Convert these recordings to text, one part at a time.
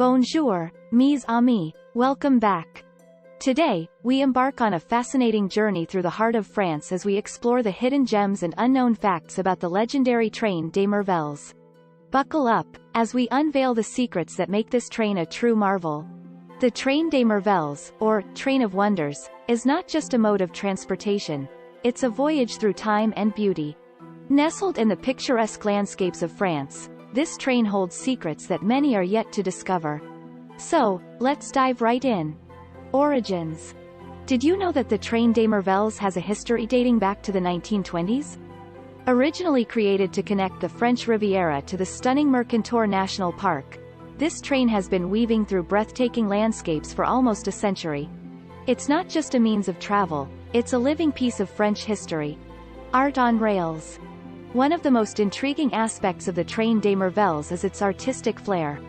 Bonjour, mes amis, welcome back. Today, we embark on a fascinating journey through the heart of France as we explore the hidden gems and unknown facts about the legendary train des Merveilles. Buckle up, as we unveil the secrets that make this train a true marvel. The train des Merveilles, or train of wonders, is not just a mode of transportation, it's a voyage through time and beauty. Nestled in the picturesque landscapes of France, this train holds secrets that many are yet to discover. So, let's dive right in. Origins. Did you know that the train des Merveilles has a history dating back to the 1920s? Originally created to connect the French Riviera to the stunning Mercantour National Park, this train has been weaving through breathtaking landscapes for almost a century. It's not just a means of travel, it's a living piece of French history. Art on rails. One of the most intriguing aspects of the train des Merveilles is its artistic flair.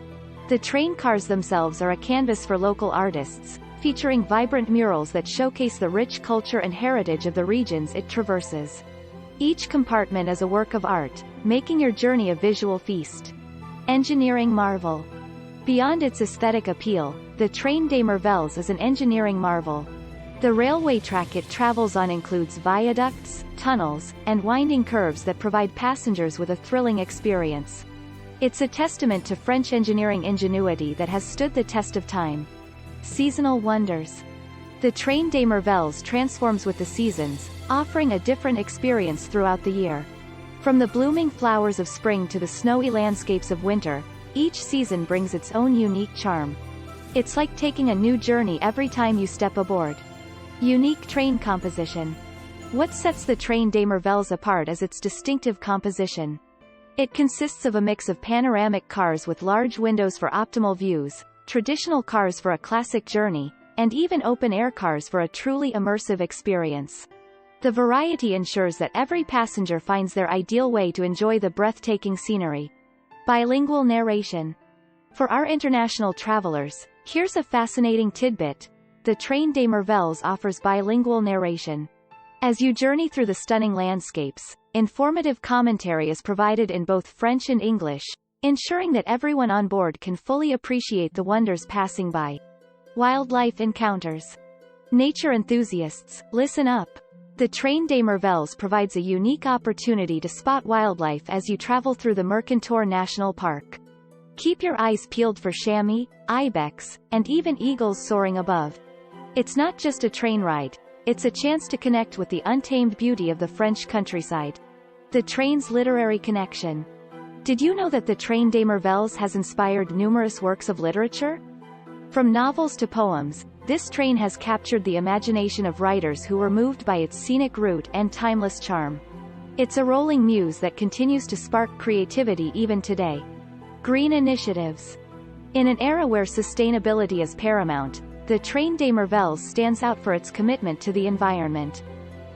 The train cars themselves are a canvas for local artists, featuring vibrant murals that showcase the rich culture and heritage of the regions it traverses. Each compartment is a work of art, making your journey a visual feast. Engineering marvel. Beyond its aesthetic appeal, the train des Merveilles is an engineering marvel. The railway track it travels on includes viaducts, tunnels, and winding curves that provide passengers with a thrilling experience. It's a testament to French engineering ingenuity that has stood the test of time. Seasonal wonders. The train des Merveilles transforms with the seasons, offering a different experience throughout the year. From the blooming flowers of spring to the snowy landscapes of winter, each season brings its own unique charm. It's like taking a new journey every time you step aboard. Unique train composition. What sets the train des Merveilles apart is its distinctive composition. It consists of a mix of panoramic cars with large windows for optimal views, traditional cars for a classic journey, and even open-air cars for a truly immersive experience. The variety ensures that every passenger finds their ideal way to enjoy the breathtaking scenery. Bilingual narration. For our international travelers, here's a fascinating tidbit. The train des Merveilles offers bilingual narration. As you journey through the stunning landscapes, informative commentary is provided in both French and English, ensuring that everyone on board can fully appreciate the wonders passing by. Wildlife encounters. Nature enthusiasts, listen up. The train des Merveilles provides a unique opportunity to spot wildlife as you travel through the Mercantour National Park. Keep your eyes peeled for chamois, ibex, and even eagles soaring above. It's not just a train ride, it's a chance to connect with the untamed beauty of the French countryside. The train's literary connection. Did you know that the train des Merveilles has inspired numerous works of literature? From novels to poems, this train has captured the imagination of writers who were moved by its scenic route and timeless charm. It's a rolling muse that continues to spark creativity even today. Green initiatives. In an era where sustainability is paramount, the train des Merveilles stands out for its commitment to the environment.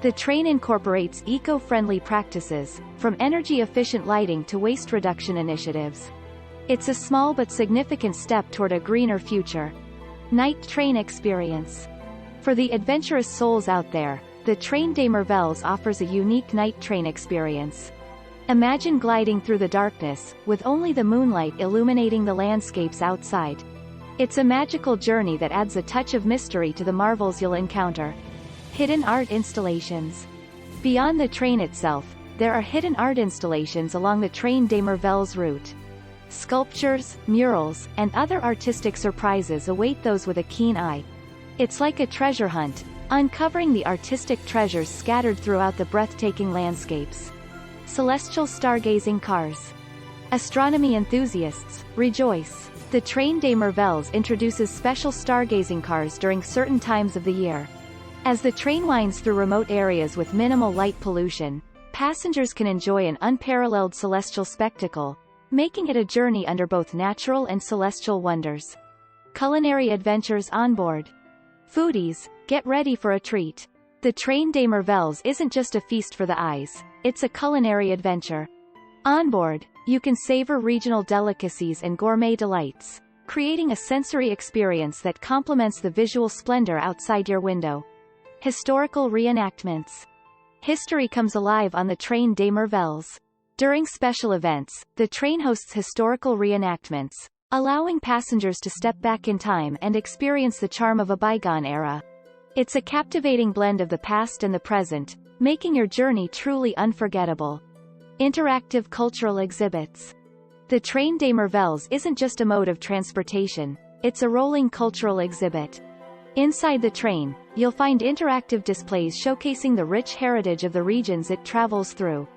The train incorporates eco-friendly practices, from energy-efficient lighting to waste reduction initiatives. It's a small but significant step toward a greener future. Night train experience. For the adventurous souls out there, the train des Merveilles offers a unique night train experience. Imagine gliding through the darkness, with only the moonlight illuminating the landscapes outside. It's a magical journey that adds a touch of mystery to the marvels you'll encounter. Hidden art installations. Beyond the train itself, there are hidden art installations along the train des Merveilles route. Sculptures, murals, and other artistic surprises await those with a keen eye. It's like a treasure hunt, uncovering the artistic treasures scattered throughout the breathtaking landscapes. Celestial stargazing cars. Astronomy enthusiasts, rejoice! The train des Merveilles introduces special stargazing cars during certain times of the year. As the train winds through remote areas with minimal light pollution, passengers can enjoy an unparalleled celestial spectacle, making it a journey under both natural and celestial wonders. Culinary adventures on board. Foodies, get ready for a treat. The train des Merveilles isn't just a feast for the eyes, it's a culinary adventure. On board, you can savor regional delicacies and gourmet delights, creating a sensory experience that complements the visual splendor outside your window. Historical reenactments. History comes alive on the train des Merveilles. During special events, the train hosts historical reenactments, allowing passengers to step back in time and experience the charm of a bygone era. It's a captivating blend of the past and the present, making your journey truly unforgettable. Interactive cultural exhibits. The Train des Merveilles isn't just a mode of transportation, it's a rolling cultural exhibit. Inside the train, you'll find interactive displays showcasing the rich heritage of the regions it travels through.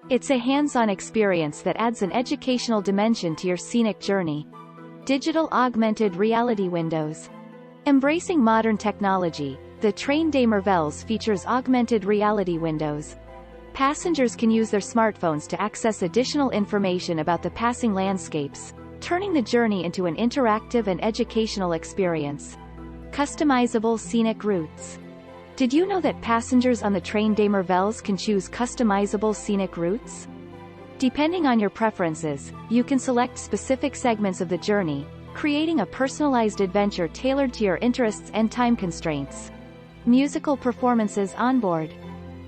It's a hands-on experience that adds an educational dimension to your scenic journey. Digital augmented reality windows. Embracing modern technology, the Train des Merveilles features augmented reality windows. Passengers can use their smartphones to access additional information about the passing landscapes, turning the journey into an interactive and educational experience. Customizable scenic routes. Did you know that passengers on the Train des Merveilles can choose customizable scenic routes? Depending on your preferences, you can select specific segments of the journey, creating a personalized adventure tailored to your interests and time constraints. Musical performances on board.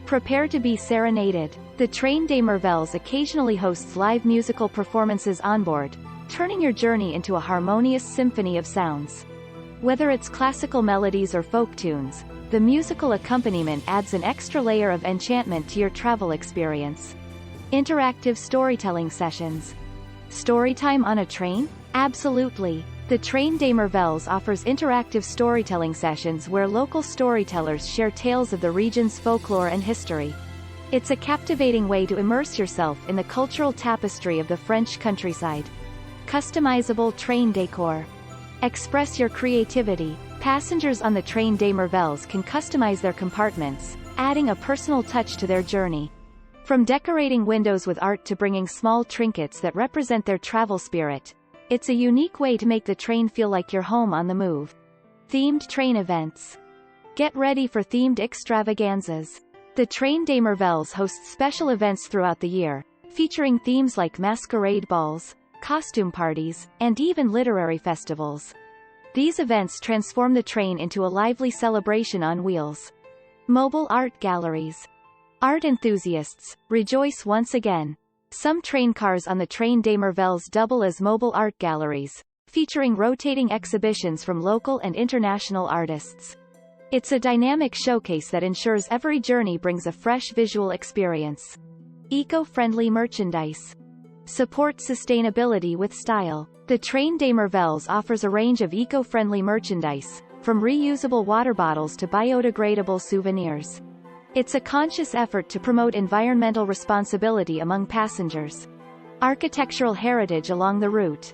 Prepare to be serenaded. The Train des Merveilles occasionally hosts live musical performances on board, turning your journey into a harmonious symphony of sounds. Whether it's classical melodies or folk tunes, the musical accompaniment adds an extra layer of enchantment to your travel experience. Interactive storytelling sessions. Storytime on a train? Absolutely. The Train des Merveilles offers interactive storytelling sessions where local storytellers share tales of the region's folklore and history. It's a captivating way to immerse yourself in the cultural tapestry of the French countryside. Customizable train decor. Express your creativity. Passengers on the Train des Merveilles can customize their compartments, adding a personal touch to their journey. From decorating windows with art to bringing small trinkets that represent their travel spirit, it's a unique way to make the train feel like you're home on the move. Themed train events. Get ready for themed extravaganzas. The Train des Merveilles hosts special events throughout the year, featuring themes like masquerade balls, costume parties, and even literary festivals. These events transform the train into a lively celebration on wheels. Mobile art galleries. Art enthusiasts, rejoice once again. Some train cars on the Train des Merveilles double as mobile art galleries, featuring rotating exhibitions from local and international artists. It's a dynamic showcase that ensures every journey brings a fresh visual experience. Eco-friendly merchandise. Support sustainability with style. The Train des Merveilles offers a range of eco-friendly merchandise, from reusable water bottles to biodegradable souvenirs. It's a conscious effort to promote environmental responsibility among passengers. Architectural heritage along the route.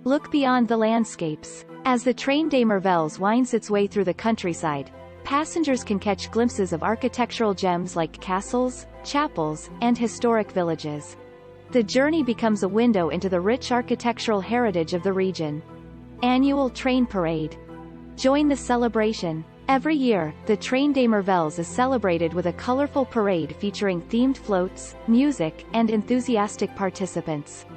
Look beyond the landscapes. As the Train des Merveilles winds its way through the countryside, passengers can catch glimpses of architectural gems like castles, chapels, and historic villages. The journey becomes a window into the rich architectural heritage of the region. Annual train parade. Join the celebration. Every year, the Train des Merveilles is celebrated with a colorful parade featuring themed floats, music, and enthusiastic participants.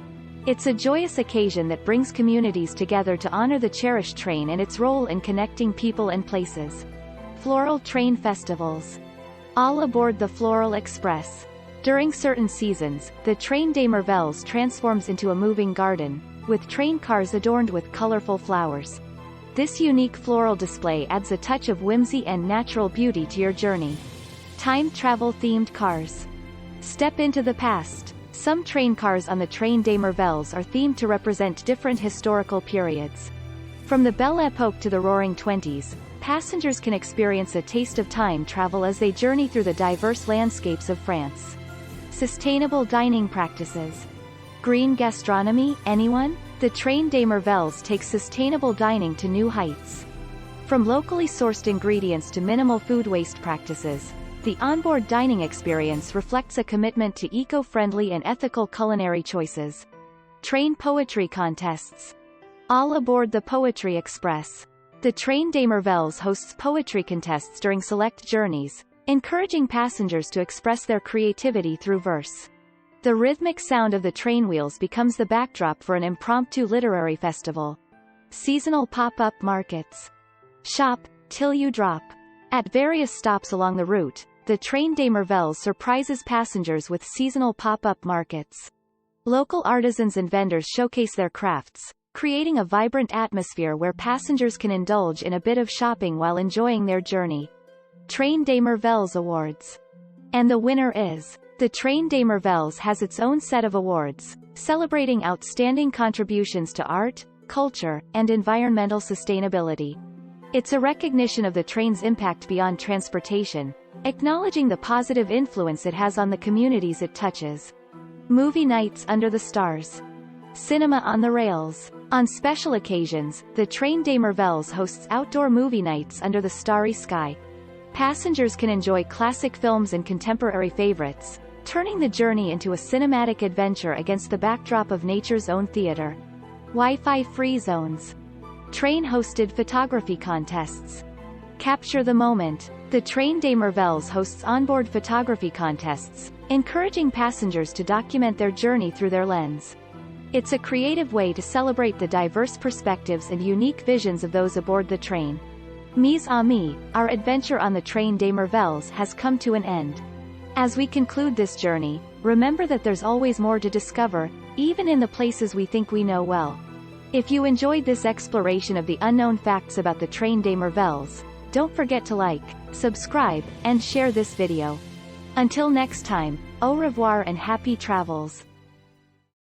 It's a joyous occasion that brings communities together to honor the cherished train and its role in connecting people and places. Floral train festivals. All aboard the Floral Express. During certain seasons, the Train des Merveilles transforms into a moving garden, with train cars adorned with colorful flowers. This unique floral display adds a touch of whimsy and natural beauty to your journey. Time travel-themed cars. Step into the past. Some train cars on the Train des Merveilles are themed to represent different historical periods. From the Belle Époque to the Roaring Twenties, passengers can experience a taste of time travel as they journey through the diverse landscapes of France. Sustainable dining practices. Green gastronomy, anyone? The Train des Merveilles takes sustainable dining to new heights. From locally sourced ingredients to minimal food waste practices, the onboard dining experience reflects a commitment to eco-friendly and ethical culinary choices. Train poetry contests. All aboard the Poetry Express. The Train des Merveilles hosts poetry contests during select journeys, encouraging passengers to express their creativity through verse. The rhythmic sound of the train wheels becomes the backdrop for an impromptu literary festival. Seasonal pop-up markets. Shop till you drop. At various stops along the route, the Train des Merveilles surprises passengers with seasonal pop-up markets. Local artisans and vendors showcase their crafts, creating a vibrant atmosphere where passengers can indulge in a bit of shopping while enjoying their journey. Train des Merveilles Awards. And the winner is... The Train des Merveilles has its own set of awards, celebrating outstanding contributions to art, culture, and environmental sustainability. It's a recognition of the train's impact beyond transportation, acknowledging the positive influence it has on the communities it touches. Movie nights under the stars. Cinema on the rails. On special occasions, the Train des Merveilles hosts outdoor movie nights under the starry sky. Passengers can enjoy classic films and contemporary favorites, turning the journey into a cinematic adventure against the backdrop of nature's own theater. Wi-Fi free zones. Train-hosted photography contests. Capture the moment. The Train des Merveilles hosts onboard photography contests, encouraging passengers to document their journey through their lens. It's a creative way to celebrate the diverse perspectives and unique visions of those aboard the train. Mes amis, our adventure on the Train des Merveilles has come to an end. As we conclude this journey, remember that there's always more to discover, even in the places we think we know well. If you enjoyed this exploration of the unknown facts about the Train des Merveilles, don't forget to like, subscribe, and share this video. Until next time, au revoir and happy travels.